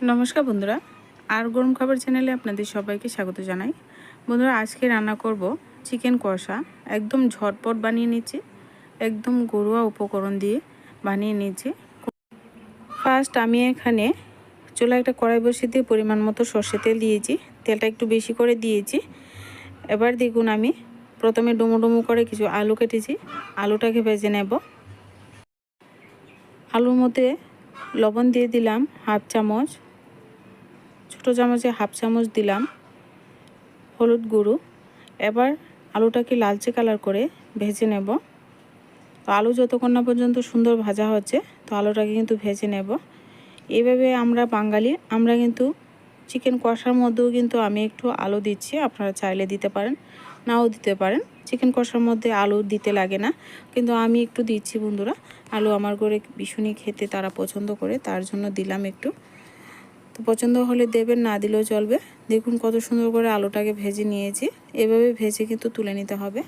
নমস্কার বন্ধুরা, আর গরম খাবার চ্যানেলে আপনাদের সবাইকে স্বাগত জানাই। বন্ধুরা, আজকে রান্না করব চিকেন কষা। একদম ঝটপট বানিয়ে নিচ্ছি, একদম ঘরোয়া উপকরণ দিয়ে বানিয়ে নিচ্ছি। ফার্স্ট আমি এখানে চুলায় একটা কড়াই বসিয়ে দিয়ে পরিমাণ মতো সর্ষে তেল দিয়েছি। তেলটা একটু বেশি করে দিয়েছি। এবার দেখুন, আমি প্রথমে ডুমো ডুমো করে কিছু আলু কেটেছি। আলুটাকে ভেজে নেব। আলুর মধ্যে লবণ দিয়ে দিলাম হাফ চামচ, ছোটো চামচে হাফ চামচ দিলাম হলুদ গুঁড়ো। এবার আলুটাকে লালচে কালার করে ভেজে নেব। তো আলু যতক্ষণ না পর্যন্ত সুন্দর ভাজা হচ্ছে, তো আলুটাকে কিন্তু ভেজে নেব। এইভাবে আমরা বাঙালি, আমরা কিন্তু চিকেন কষার মধ্যেও কিন্তু আমি একটু আলু দিচ্ছি। আপনারা চাইলে দিতে পারেন, নাও দিতে পারেন। চিকেন কষার মধ্যে আলু দিতে লাগে না, কিন্তু আমি একটু দিচ্ছি বন্ধুরা। আলু আমার ঘরে ভীষণই খেতে তারা পছন্দ করে, তার জন্য দিলাম একটু। তো পছন্দ হলে দেবেন, না দিলেও চলবে। দেখুন কত সুন্দর করে আলুটাকে ভেজে নিয়েছি। এভাবে ভেজে কিন্তু তুলে নিতে হবে।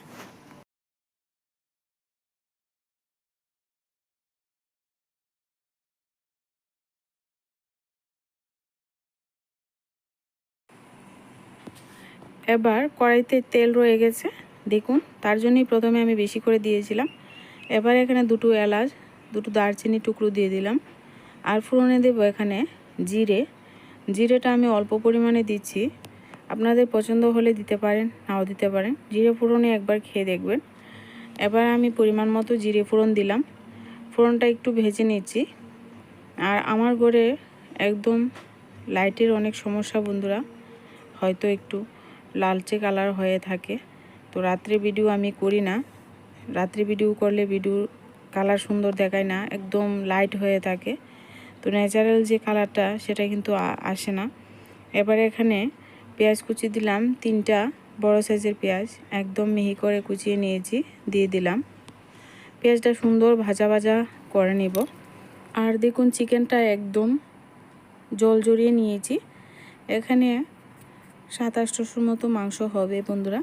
এবার কড়াইতে তেল রয়ে গেছে, দেখুন, তার জন্যই প্রথমে আমি বেশি করে দিয়েছিলাম। এবার এখানে দুটো এলাচ, দুটো দারচিনি টুকরো দিয়ে দিলাম। আর ফোড়নে দেবো এখানে জিরে। জিরেটা আমি অল্প পরিমাণে দিচ্ছি, আপনাদের পছন্দ হলে দিতে পারেন, নাও দিতে পারেন। জিরে ফোড়নে একবার খেয়ে দেখবেন। এবার আমি পরিমাণ মতো জিরে ফোড়ন দিলাম। ফোড়নটা একটু ভেজে নিচ্ছি। আর আমার ঘরে একদম লাইটের অনেক সমস্যা বন্ধুরা, হয়তো একটু লালচে কালার হয়ে থাকে। তো রাত্রে ভিডিও আমি করি না। রাত্রে ভিডিও করলে ভিডিও কালার সুন্দর দেখায় না, একদম লাইট হয়ে থাকে। তো ন্যাচারাল যে কালারটা সেটা কিন্তু আসে না। এবার এখানে পেঁয়াজ কুচি দিলাম, 3টা বড় সাইজের পেঁয়াজ একদম মিহি করে কুচিয়ে নিয়েছি, দিয়ে দিলাম। পেঁয়াজটা সুন্দর ভাজা ভাজা করে নিব। আর দেখুন চিকেনটা একদম জল জড়িয়ে নিয়েছি। এখানে 700-800 মতো মাংস হবে বন্ধুরা।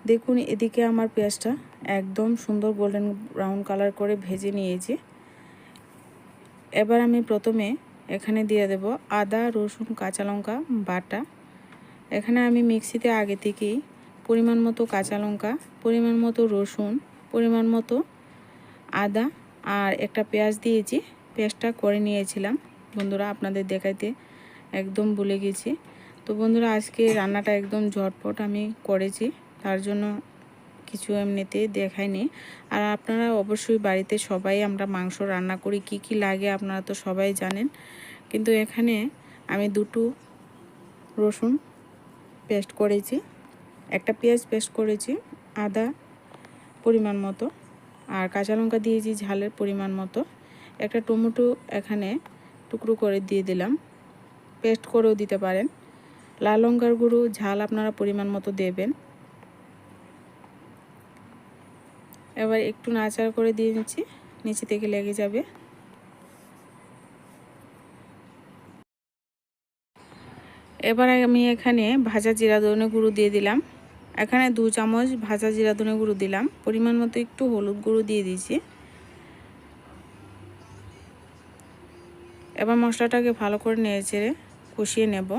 দেখুন এদিকে আমার পেঁয়াজটা একদম সুন্দর গোল্ডেন ব্রাউন কালার করে ভেজে নিয়েছি। এবার আমি প্রথমে এখানে দিয়ে দেব আদা রসুন কাঁচা লঙ্কা বাটা। এখানে আমি মিক্সিতে আগে থেকেই পরিমাণ মতো কাঁচা লঙ্কা, পরিমাণ মতো রসুন, পরিমাণ মতো আদা আর একটা পেঁয়াজ দিয়েছি। পেঁয়াজটা করে নিয়েছিলাম বন্ধুরা, আপনাদের দেখাইতে একদম ভুলে গেছি। তো বন্ধুরা, আজকে রান্নাটা একদম ঝটপট আমি করেছি, তার জন্য কিছু এমনিতে দেখাইনি। আর আপনারা অবশ্যই বাড়িতে সবাই আমরা মাংস রান্না করি, কি কি লাগে আপনারা তো সবাই জানেন। কিন্তু এখানে আমি দুটো রসুন পেস্ট করেছি, একটা পেঁয়াজ পেস্ট করেছি, আদা পরিমাণ মতো, আর কাঁচা লঙ্কা দিয়েছি ঝালের পরিমাণ মতো। একটা টমেটো এখানে টুকরো করে দিয়ে দিলাম, পেস্ট করেও দিতে পারেন। লাল লঙ্কার গুঁড়ো ঝাল আপনারা পরিমাণ মতো দেবেন। এবার একটু নাড়াচাড়া করে দিয়ে নিচ্ছি, নিচে থেকে লেগে যাবে। এবার আমি এখানে ভাজা জিরা ধনে গুঁড়ো দিয়ে দিলাম। এখানে 2 চামচ ভাজা জিরা ধনে গুঁড়ো দিলাম, পরিমাণ মতো একটু হলুদ গুঁড়ো দিয়ে দিয়েছি। এবার মশলাটাকে ভালো করে নেড়েচেড়ে কষিয়ে নেব।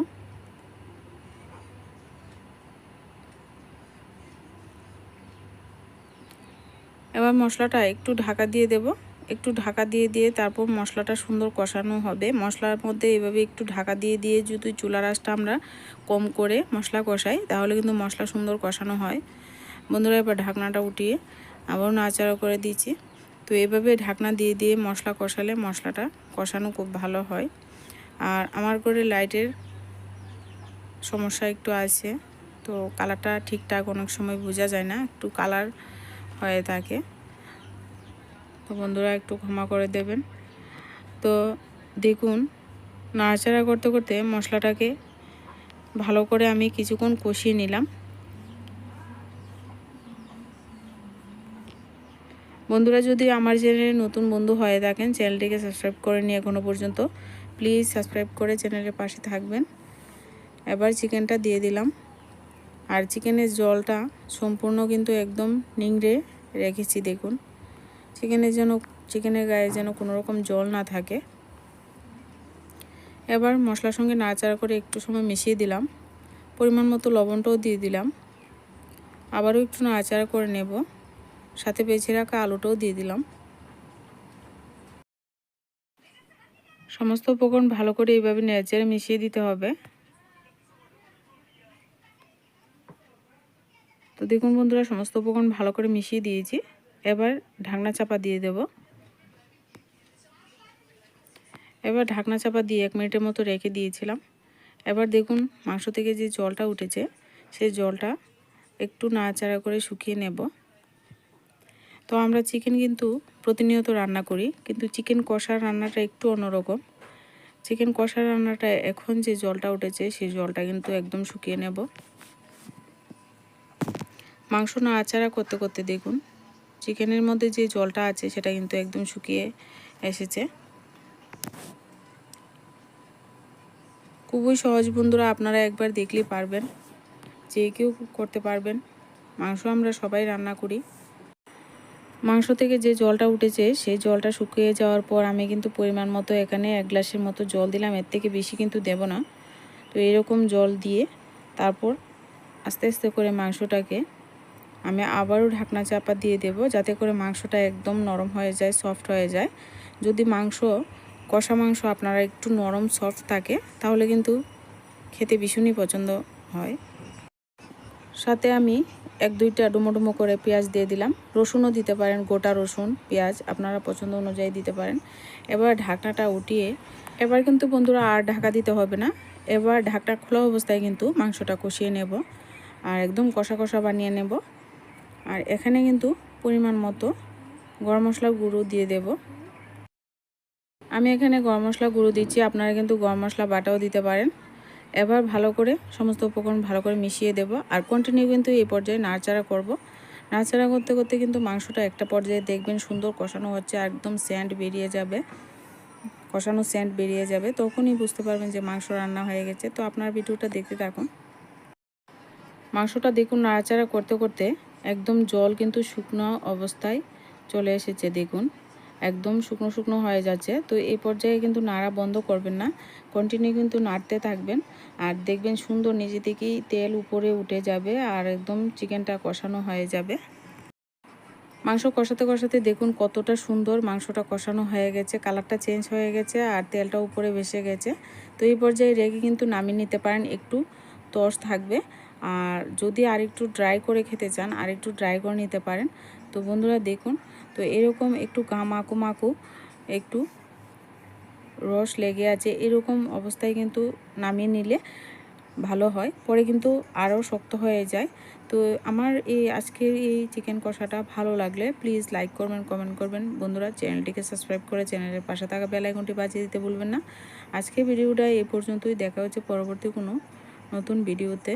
এবার মশলাটা একটু ঢাকা দিয়ে দেব, একটু ঢাকা দিয়ে তারপর মশলাটা সুন্দর কষানো হবে। মশলার মধ্যে এভাবে একটু ঢাকা দিয়ে যদি চুলার আঁচটা আমরা কম করে মশলা কষাই, তাহলে কিন্তু মশলা সুন্দর কষানো হয় বন্ধুরা। এবার ঢাকনাটা উঠিয়ে আবার নাড়াচাড়া করে দিচ্ছি। তো এইভাবে ঢাকনা দিয়ে মশলা কষালে মশলাটা কষানো খুব ভালো হয়। আর আমার ঘরে লাইটের সমস্যা একটু আছে, তো কালারটা ঠিকঠাক অনেক সময় বোঝা যায় না, একটু কালার হয়ে থাকে। তো বন্ধুরা একটু ক্ষমা করে দেবেন। তো দেখুন নাড়াচাড়া করতে করতে মশলাটাকে ভালো করে আমি কিছুক্ষণ কষিয়ে নিলাম। বন্ধুরা, যদি আমার চ্যানেলে নতুন বন্ধু হয়ে থাকেন, চ্যানেলটিকে সাবস্ক্রাইব করেনি এখনও পর্যন্ত, প্লিজ সাবস্ক্রাইব করে চ্যানেলের পাশে থাকবেন। এবার চিকেনটা দিয়ে দিলাম। আর চিকেনের জলটা সম্পূর্ণ কিন্তু একদম নিংড়ে রেখেছি। দেখুন চিকেনের গায়ে যেন কোনো রকম জল না থাকে। এবার মশলার সঙ্গে নাড়াচাড়া করে একটু সময় মিশিয়ে দিলাম। পরিমাণ মতো লবণটাও দিয়ে দিলাম। আবারও একটু নাড়াচাড়া করে নেব। সাথে বেছে রাখা আলুটাও দিয়ে দিলাম। সমস্ত উপকরণ ভালো করে এইভাবে নেড়েচেড়ে মিশিয়ে দিতে হবে। তো দেখুন বন্ধুরা, সমস্ত উপকরণ ভালো করে মিশিয়ে দিয়েছি। এবার ঢাকনা চাপা দিয়ে দেব। এবার ঢাকনা চাপা দিয়ে 1 মিনিটের মতো রেখে দিয়েছিলাম। এবার দেখুন মাংস থেকে যে জলটা উঠেছে সেই জলটা একটু নাড়াচাড়া করে শুকিয়ে নেব। তো আমরা চিকেন কিন্তু প্রতিনিয়ত রান্না করি, কিন্তু চিকেন কষার রান্নাটা একটু অন্যরকম। চিকেন কষার রান্নাটা এখন যে জলটা উঠেছে সেই জলটা কিন্তু একদম শুকিয়ে নেব। মাংস নাড়াচাড়া করতে করতে দেখুন চিকেনের মধ্যে যে জলটা আছে সেটা কিন্তু একদম শুকিয়ে এসেছে। খুবই সহজ বন্ধুরা, আপনারা একবার দেখলেই পারবেন, যে কেউ করতে পারবেন। মাংস আমরা সবাই রান্না করি। মাংস থেকে যে জলটা উঠেছে সেই জলটা শুকিয়ে যাওয়ার পর আমি কিন্তু পরিমাণ মতো এখানে 1 গ্লাসের মতো জল দিলাম। এর থেকে বেশি কিন্তু দেব না। তো এরকম জল দিয়ে তারপর আস্তে আস্তে করে মাংসটাকে আমি আবারও ঢাকনা চাপা দিয়ে দেব, যাতে করে মাংসটা একদম নরম হয়ে যায়, সফট হয়ে যায়। যদি কষা মাংস আপনারা একটু নরম সফট থাকে তাহলে কিন্তু খেতে ভীষণই পছন্দ হয়। সাথে আমি 1-2টা ডুমো করে পেঁয়াজ দিয়ে দিলাম। রসুনও দিতে পারেন, গোটা রসুন পেঁয়াজ আপনারা পছন্দ অনুযায়ী দিতে পারেন। এবার ঢাকনাটা উঠিয়ে এবার কিন্তু বন্ধুরা আর ঢাকা দিতে হবে না। এবার ঢাকনা খোলা অবস্থায় কিন্তু মাংসটা কষিয়ে নেব আর একদম কষা কষা বানিয়ে নেব। আর এখানে কিন্তু পরিমাণ মতো গরম মশলা গুঁড়ো দিয়ে দেব। আমি এখানে গরম মশলা গুঁড়ো দিচ্ছি, আপনারা কিন্তু গরম মশলা বাটাও দিতে পারেন। এবার ভালো করে সমস্ত উপকরণ ভালো করে মিশিয়ে দেব আর কন্টিনিউ কিন্তু এই পর্যায়ে নাড়াচাড়া করব। নাড়াচাড়া করতে করতে কিন্তু মাংসটা একটা পর্যায়ে দেখবেন সুন্দর কষানো হচ্ছে, একদম সেন্ট বেরিয়ে যাবে, কষানো সেন্ট বেরিয়ে যাবে, তখনই বুঝতে পারবেন যে মাংস রান্না হয়ে গেছে। তো আপনার ভিডিওটা দেখতে থাকুন। মাংসটা দেখুন নাড়াচাড়া করতে করতে একদম জল কিন্তু শুকনো অবস্থায় চলে এসেছে। দেখুন একদম শুকনো শুকনো হয়ে যাচ্ছে। তো এই পর্যায়ে কিন্তু নাড়া বন্ধ করবেন না, কন্টিনিউ কিন্তু নাড়তে থাকবেন আর দেখবেন সুন্দর নিজে থেকেই তেল উপরে উঠে যাবে আর একদম চিকেনটা কষানো হয়ে যাবে। মাংস কষাতে কষাতে দেখুন কতটা সুন্দর মাংসটা কষানো হয়ে গেছে, কালারটা চেঞ্জ হয়ে গেছে আর তেলটা উপরে ভেসে গেছে। তো এই পর্যায়ে রেখে কিন্তু নামিয়ে নিতে পারেন, একটু তস থাকবে। আর যদি আরেকটু ড্রাই করে খেতে চান আরেকটু ড্রাই করে নিতে পারেন। তো বন্ধুরা দেখুন, তো এরকম একটু মাখু মাখু একটু রস লেগে আছে, এরকম অবস্থায় কিন্তু নামিয়ে নিলে ভালো হয়, পরে কিন্তু আরও শক্ত হয়ে যায়। তো আমার আজকের এই চিকেন কষাটা ভালো লাগলে প্লিজ লাইক করবেন, কমেন্ট করবেন। বন্ধুরা চ্যানেলটিকে সাবস্ক্রাইব করে চ্যানেলের পাশে থাকা বেল আইকনটি বাজিয়ে দিতে ভুলবেন না। আজকের ভিডিওটা এই পর্যন্তই, দেখা হচ্ছে পরবর্তী কোনো নতুন ভিডিওতে।